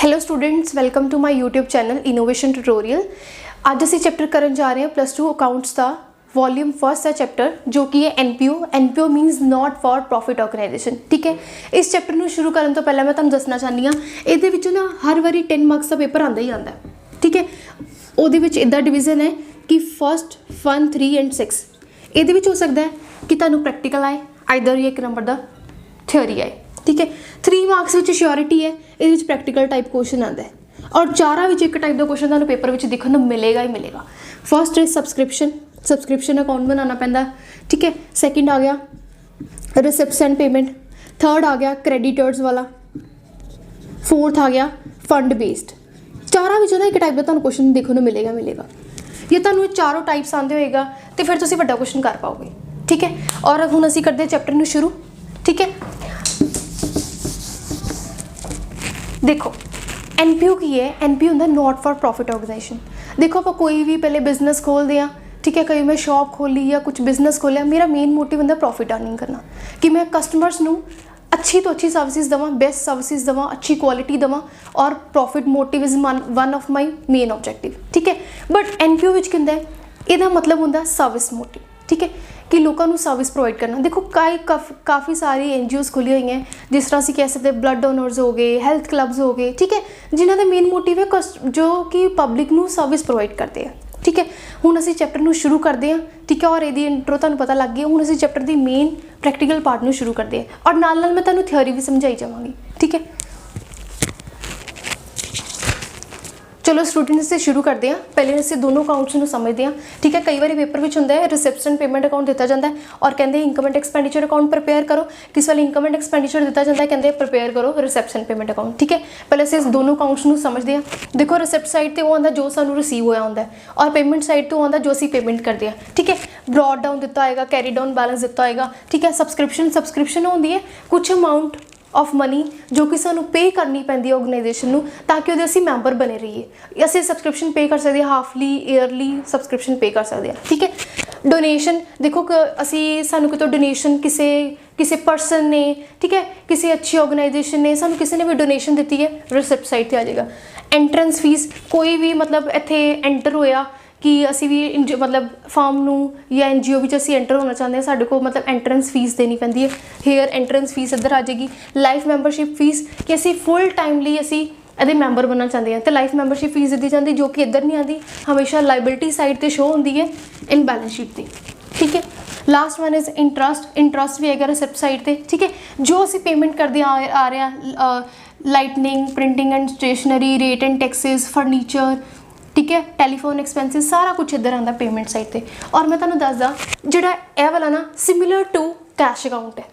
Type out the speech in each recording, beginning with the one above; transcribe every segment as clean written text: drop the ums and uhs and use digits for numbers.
Hello students, welcome to my YouTube channel innovation tutorial. आज ਅਸੀਂ chapter करन जा रहे हैं +2 अकाउंट्स का वॉल्यूम फर्स्ट है चैप्टर जो कि है NPO means not for profit organization. ठीक है, इस चैप्टर ਨੂੰ ਸ਼ੁਰੂ ਕਰਨ ਤੋਂ ਪਹਿਲਾਂ ਮੈਂ ਤੁਹਾਨੂੰ ਦੱਸਣਾ ਚਾਹਨੀ ਆ ਇਹਦੇ ਵਿੱਚੋਂ ਨਾ ਹਰ ਵਾਰੀ 10 ਮਾਰਕਸ ਦਾ ਪੇਪਰ ਆਂਦਾ ਹੀ ਆਂਦਾ। ਠੀਕ ਹੈ, ਉਹਦੇ ਵਿੱਚ ਇਦਾਂ ਡਿਵੀਜ਼ਨ ਹੈ कि फर्स्ट 1 3 एंड 6 ਇਹਦੇ ਵਿੱਚ ਹੋ ਸਕਦਾ ਹੈ कि ਤੁਹਾਨੂੰ ਪ੍ਰੈਕਟੀਕਲ ਆਏ, ਆਈਦਰ ਇਹ 1 ਨੰਬਰ ਦਾ ਥਿਉਰੀ ਆਏ। ठीक है, 3 मार्क्स ਵਿੱਚ श्योरिटी है, ये प्रैक्टिकल टाइप क्वेश्चन आता है और 4 एक टाइप का क्वेश्चन तुहानूं पेपर में देखने को मिलेगा ही मिलेगा। फर्स्ट इज सबसक्रिप्शन अकाउंट बनाना पैंदा। ठीक है, सैकेंड आ गया रिसिप्ट्स एंड पेमेंट, थर्ड आ गया क्रेडिटर्स वाला, फोर्थ आ गया फंड बेस्ड। 4 एक टाइप का तुहानूं क्वेश्चन देखने को मिलेगा ये तुहानूं चारों टाइप्स आते होएगा तो फिर तुसीं वड्डा क्वेश्चन कर पाओगे। ठीक है, और हुण असीं करदे चैप्टर नूं शुरू। ठीक है, देखो एनपीओ की है, एनपीओ होंदा नॉट फॉर प्रॉफिट ऑर्गेनाइजेशन। देखो आप कोई भी पहले बिजनेस खोलते हैं, ठीक है, कहीं मैं शॉप खोली या कुछ बिजनेस खोलिया, मेरा मेन मोटिव होंदा प्रॉफिट अर्निंग करना कि मैं कस्टमर्स नूं अच्छी तो अच्छी सर्विसेज देवां, बेस्ट सर्विसेज देवां, अच्छी क्वालिटी देवां और profit motive is one of my main objective. ठीक है, बट एनपीओ विच की होंदा इहदा मतलब होंदा सर्विस मोटिव। ठीक है, कि लोगों को सर्विस प्रोवाइड करना। देखो काफ़ी सारी NGOs खुली हुई हैं, जिस तरह से कह सकते हैं ब्लड डोनर्स हो गए, हेल्थ क्लब्स हो गए। ठीक है, जिन्हों का मेन मोटिव है जो कि पब्लिक को सर्विस प्रोवाइड करते हैं। ठीक है, हुण असीं चैप्टर नूं शुरू करते हैं। ठीक है, और ये इंट्रो तुहानूं पता लग गया। हुण असीं चैप्टर की मेन प्रैक्टिकल पार्ट नूं शुरू करते हैं और नाल नाल मैं तुहानूं थ्योरी भी समझाई जावांगी। ठीक है, चलो स्टूडेंट्स से शुरू करते हैं। पहले असीं दोनों अकाउंट्स को समझते हैं। ठीक है, कई बार पेपर में होंदा है रिसिप्ट्स एंड पेमेंट अकाउंट दिता जाता है और कहते हैं income and expenditure account prepare करो। किस वाले इनकम एंड एक्सपेंडिचर दिता जाता है, कहते हैं प्रिपेयर करो रिसिप्ट्स एंड पेमेंट अकाउंट। ठीक है, पहले असीं इस दोनों अकाउंट्स को समझते हैं। देखो रिसिप्ट साइड ते वो आंदा जो सानूं रिसीव होया होंदा है और पेमेंट साइड तो आंदा जो असीं पेमेंट करते हैं। ठीक है, ब्रॉड डाउन दिता होएगा, कैरी डाउन बैलेंस दिता होएगा। ठीक है, सबसक्रिप्शन होंदी है कुछ अमाउंट ऑफ मनी जो कि सानू पे करनी पैंदी है ऑर्गेनाइजेशन नूं ताकि उहदे असीं मैंबर बने रहिए। असीं सबसक्रिप्शन पे कर सकते हैं, हाफली ईयरली सबसक्रिप्शन पे कर सकते हैं। ठीक है, डोनेशन देखो असीं सानू कितों डोनेशन किसी पर्सन ने, ठीक है, किसी अच्छी ऑर्गेनाइजेशन ने सानू किसी ने भी डोनेशन दी है, रिसिप्ट साइड पर आ जाएगा। एंट्रेंस फीस कोई भी मतलब इत्थे एंटर होया कि असी भी मतलब फार्म नूं या NGO विच असी एंटर होना चाहते हैं, साडे को मतलब एंट्रेंस फीस देनी पैंदी है। हेयर एंट्रेंस फीस इधर आ जाएगी। लाइफ मैंबरशिप फीस कि असी फुल टाइमली असी इहदे मैंबर बनना चाहते हैं तो लाइफ मैंबरशिप फीस दी जाती जो कि इधर नहीं आती, हमेशा लाइबिलिटी साइड पर शो होंदी है इन बैलेंस शीट पर। ठीक है, लास्ट वन इज इंटरस्ट भी है रिसिप्ट साइड पर। ठीक है, जो असी पेमेंट करते आ रहे हैं lightning, printing and stationery, rate and taxes, furniture, ठीक है, टैलीफोन एक्सपेंसिस, सारा कुछ इधर आता पेमेंट साइड पे। और मैं तुहानूं दसदा जिहड़ा यह वाला ना सिमिलर टू कैश अकाउंट है।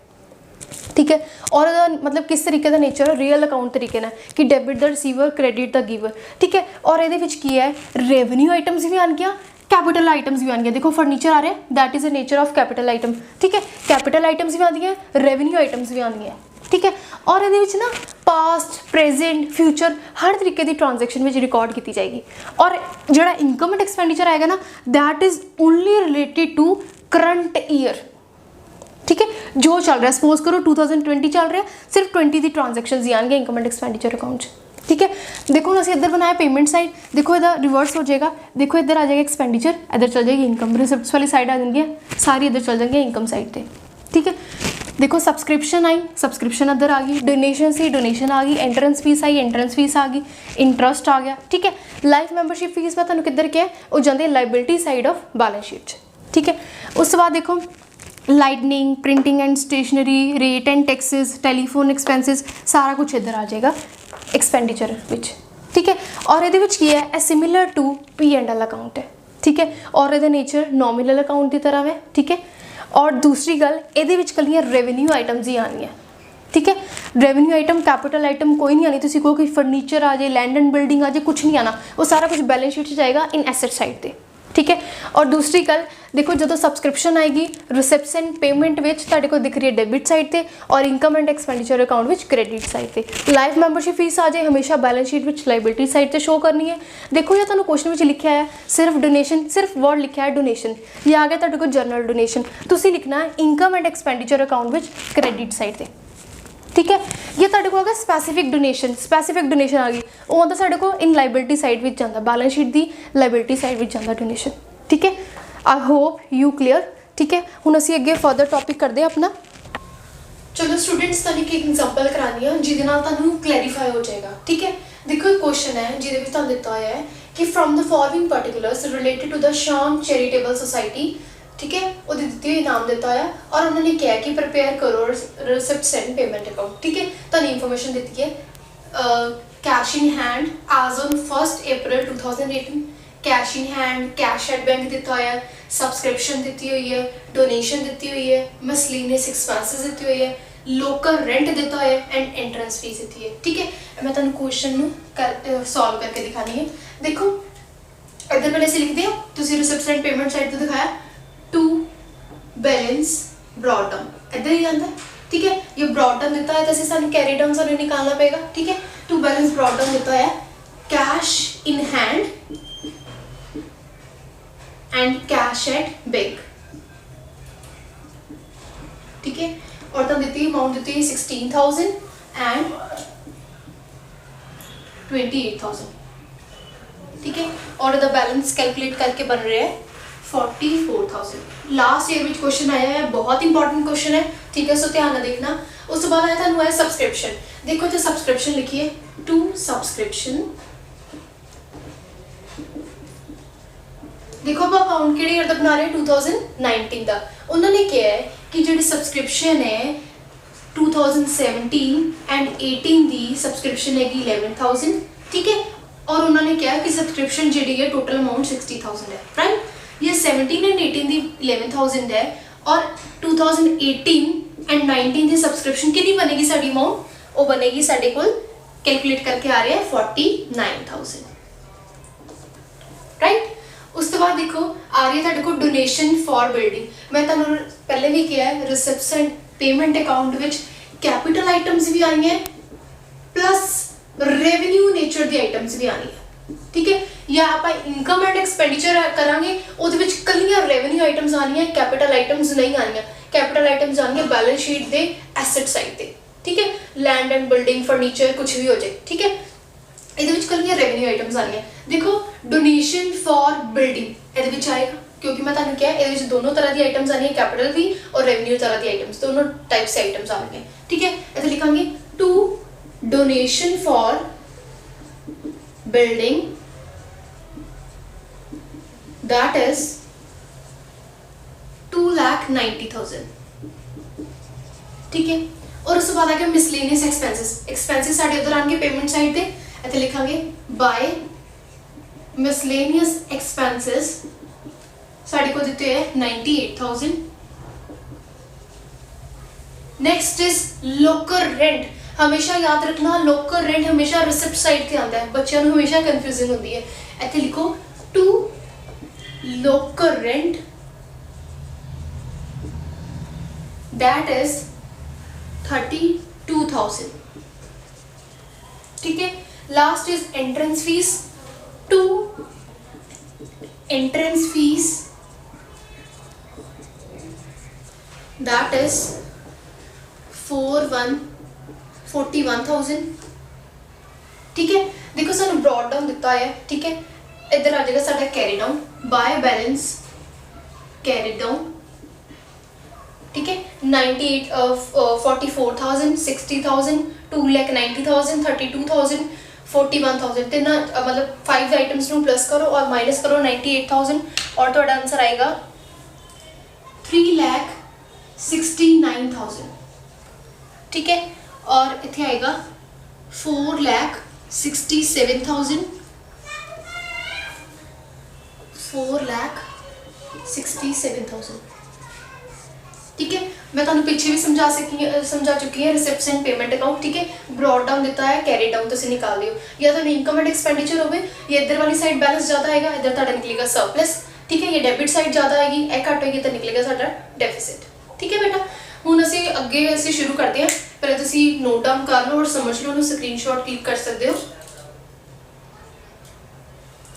ठीक है, और मतलब किस तरीके का नेचर है, रियल अकाउंट तरीके ना कि debit the receiver, credit the giver. ठीक है, और ये की है रेवन्यू आइटम्स भी आन गया, कैपिटल आइटम्स भी आन गया। देखो फर्नीचर आ रहा है, that is a nature of capital item. ठीक है, कैपिटल आइटम्स भी आती हैं, रेवन्यू आइटम्स भी आती हैं। ठीक है, और ये ना पास्ट, प्रेजेंट, फ्यूचर हर तरीके की ट्रांजैक्शन में रिकॉर्ड की जाएगी। और जो इनकम एंड एक्सपेंडिचर आएगा ना that is only related to current year. ठीक है, जो चल रहा है, सपोज करो 2020 चल रहा है, सिर्फ 20 की ट्रांजैक्शन ही आएंगे इनकम एंड एक्सपेंडिचर अकाउंट। ठीक है, देखो असीं इधर बनाया पेमेंट साइड, देखो इधर रिवर्स हो जाएगा। देखो इधर आ जाएगा एक्सपेंडिचर, इधर चल जाएगी इनकम, रिसिप्ट्स वाली साइड आ जाएंगी सारी, इधर चल जाएंगे इनकम साइड पर। ठीक है, देखो सब्सक्रिप्शन आई, सब्सक्रिप्शन इधर आ गई, डोनेशन सी डोनेशन आ गई, एंट्रेंस फीस आई, एंट्रेंस फीस आ गई, इंटरस्ट आ गया। ठीक है, लाइफ मैंबरशिप फीस मैं तुहानूं किधर क्या वो जाती है liability side of balance sheet. ठीक है, उस बाद देखो lightning, printing and stationery, rate and taxes, telephone expenses, सारा कुछ इधर आ जाएगा एक्सपेंडिचर विच। ठीक है, और ये है सिमिलर टू P&L अकाउंट है। ठीक है, और ये नेचर नॉमिनल अकाउंट की तरह है। ठीक है, और दूसरी गल ये कलियाँ रेवन्यू आइटम्स ही आनी है। ठीक है, रेवन्यू आइटम कैपिटल आइटम कोई नहीं आनी। तुसीं कहो कि फर्नीचर आ जाए, लैंड एंड बिल्डिंग आ जाए, कुछ नहीं आना, वो सारा कुछ बैलेंस शीट जाएगा इन एसेट साइड पर। ठीक है, और दूसरी गल देखो जो सबसक्रिप्शन आएगी रिसिप्ट्स एंड पेमेंट विच तुहाडे कोल दिख रही है डेबिट साइड पे और income and expenditure account which credit side पे। लाइफ मैंबरशिप फीस आ जाए हमेशा balance sheet which liability side पे शो करनी है। देखो ये तुहानूं क्वेश्चन विच लिखा है सिर्फ डोनेशन, सिर्फ वर्ड लिखा है डोनेशन, ये आ गया तुहाडे कोल जनरल डोनेशन। तुसीं लिखना है income and expenditure account which credit side पे। ठीक है। ये तुहाडे कोल आ स्पैसीफिक डोनेशन आ गई, वो आंदा साडे कोल इन लाइबिलिटी साइड विच जांदा, balance sheet the liability side which जांदा डोनेशन। ठीक है, आई होप यू क्लीयर। ठीक है, हुण असीं अगे फर्दर टॉपिक करदे अपना। चलो स्टूडेंट्स, तुहानूं एक एग्जांपल करानी है जिहदे नाल तुहानूं क्लैरीफाई हो जाएगा। ठीक है, देखो एक क्वेश्चन है जिहदे विच तुहानूं दित्ता होया है कि from the following particulars related to the Shyam charitable society. ठीक है, वो दी हुई नाम दिता है और उन्होंने क्या कि प्रिपेयर करो रिसिप्ट सेंड पेमेंट अकाउंट। ठीक है, तो इन्फॉर्मेशन दी है cash in hand as on 1 April 2018, cash in hand, cash at bank दिता है, सब्सक्रिप्शन दी हुई है, डोनेशन दी हुई है, मिसलेनियस एक्सपेंसिस दी हुई है, लोकल रेंट दिता है एंड एंट्रेंस फीस दी है। ठीक है, मैं तुहानूं क्वेश्चन सॉल्व करके दिखानी है। देखो इधर पहले से लिखते हो, तुसीं रिसिप्ट एंड पेमेंट साइड तो दिखाया टू बैलेंस ब्रॉट डाउन, इधर ही आता है। ठीक है, ये ब्रॉट डाउन दिता है तो असीं सानूं कैरी डाउन सानूं निकालना पड़ेगा। ठीक है, टू बैलेंस ब्रॉट डाउन दिता है cash in hand and cash at bank. ठीक है, और तो दी अमाउंट दी 16,000 एंड 28,000। ठीक है, और द बैलेंस कैलकुलेट करके बन रहा है 44,000। लास्ट ईयर में क्वेश्चन आया है, बहुत इंपॉर्टेंट क्वेश्चन है। ठीक है, सो ध्यान देखना। उस बाद आया था सब्सक्रिप्शन। देखो तो सब्सक्रिप्शन लिखिए टू सब्सक्रिप्शन। देखो अब अकाउंट किहड़े ईयर दा बना रहे हैं 2019 का। उन्होंने क्या है कि जी सब्सक्रिप्शन है 2017 एंड 18 की सब्सक्रिप्शन है 11,000। ठीक है, और उन्होंने क्या कि सब्सक्रिप्शन जी है टोटल अमाउंट 60,000 है। राइट, ये 17 एंड 18 की 11,000 है और 2018 एंड 19 की सब्सक्रिप्शन कितनी बनेगी साड़ी अमाउंट, वो बनेगी साढ़े को कैलकुलेट करके आ रहा है 49,000। राइट, उस तो बाद देखो आ रही है तुहाडे कोल डोनेशन फॉर बिल्डिंग। मैं तुहानूं पहले भी किया है receipt and payment account which capital items भी आई हैं प्लस रेवेन्यू नेचर दी आइटम्स भी आनी है। ठीक है, या आप इनकम एंड एक्सपेंडिचर करांगे उहदे विच कलियां रेवेन्यू आइटम्स आनी है, कैपिटल आइटम्स नहीं आनी। कैपिटल आइटम्स आनी है बैलेंस शीट दे एसेट साइड ते। ठीक है, लैंड एंड बिल्डिंग फर्नीचर कुछ भी हो जाए। ठीक है, ਇਹਦੇ ਵਿੱਚ ਕੱਲੀਆਂ ਰੈਵਨਿਊ ਆਈਟਮਸ ਆਣੀਆਂ। ਦੇਖੋ ਡੋਨੇਸ਼ਨ ਫॉर ਬਿਲਡਿੰਗ ਇਹਦੇ ਵਿੱਚ ਆਏਗਾ क्योंकि मैं ਤੁਹਾਨੂੰ ਕਿਹਾ ਇਹਦੇ ਵਿੱਚ ਦੋਨੋਂ ਤਰ੍ਹਾਂ ਦੀ ਆਈਟਮਸ ਆਣੀਆਂ, ਕੈਪੀਟਲ ਵੀ ਔਰ ਰੈਵਨਿਊ ਤਰ੍ਹਾਂ ਦੀ ਆਈਟਮਸ, ਦੋਨੋਂ ਟਾਈਪਸ ਆਈਟਮਸ ਆਣਗੀਆਂ। ਠੀਕ ਹੈ, ਇੱਥੇ ਲਿਖਾਂਗੇ to donation for building that is 2,90,000। ठीक है, और उस बाद आगे मिसलेनियस एक्सपेंसेस साढ़े उधर आएंगे पेमेंट साइड पे। इतने लिखांगे बाय मिसलेनियस एक्सपेंसेस साढ़े को देते हैं 98,000। Next is local rent. हमेशा याद रखना लोकल रेंट हमेशा रिसिप्ट साइड पे आता है, बच्चों को हमेशा कंफ्यूजिंग होती है। इतने लिखो to local rent that is 32,000। ठीक है, last is entrance fees to entrance fees that is 41,000। ठीक है, देखो सानू ब्रॉड डाउन दिता है। ठीक है, इधर आ जाएगा साडा carry down by balance carry down. ठीक है, 44,000, 60,000, 2,90,000, 32,000, 41,000 ते ना मतलब 5 आइटम्स ਨੂੰ प्लस करो और माइनस करो 98,000 और ਤੁਹਾਡਾ आंसर आएगा 3,69,000। ठीक है, और इतने आएगा 4,67,000, 4,67,000। ठीक है, मैं तुहानूं पीछे भी समझा चुकी है रिसिप्ट्स एंड पेमेंट अकाउंट। ठीक है, ब्रॉड डाउन दिता है, कैरी डाउन तुसीं निकाल दिओ, या तो इनकम एंड एक्सपेंडिचर होवे या इधर वाली साइड बैलेंस ज़्यादा आएगा, इधर तुहाडा निकलेगा सरप्लस। ठीक है, ये डेबिट साइड ज़्यादा आएगी, ए घट होएगी तो निकलेगा साडा डेफिसिट। ठीक है बेटा, हुण असीं अगे शुरू करते हैं। पहले तुसीं नोट डाउन कर लो और समझ लो, स्क्रीनशॉट क्लिक कर सकते हो।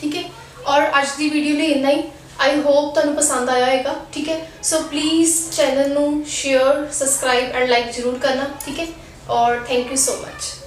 ठीक है, और अज की वीडियो लिए इन्ना ही। आई होप तुहानूं पसंद आया होगा। ठीक है, सो प्लीज़ चैनल नूं शेयर सब्सक्राइब एंड लाइक जरूर करना। ठीक है, और थैंक यू सो मच।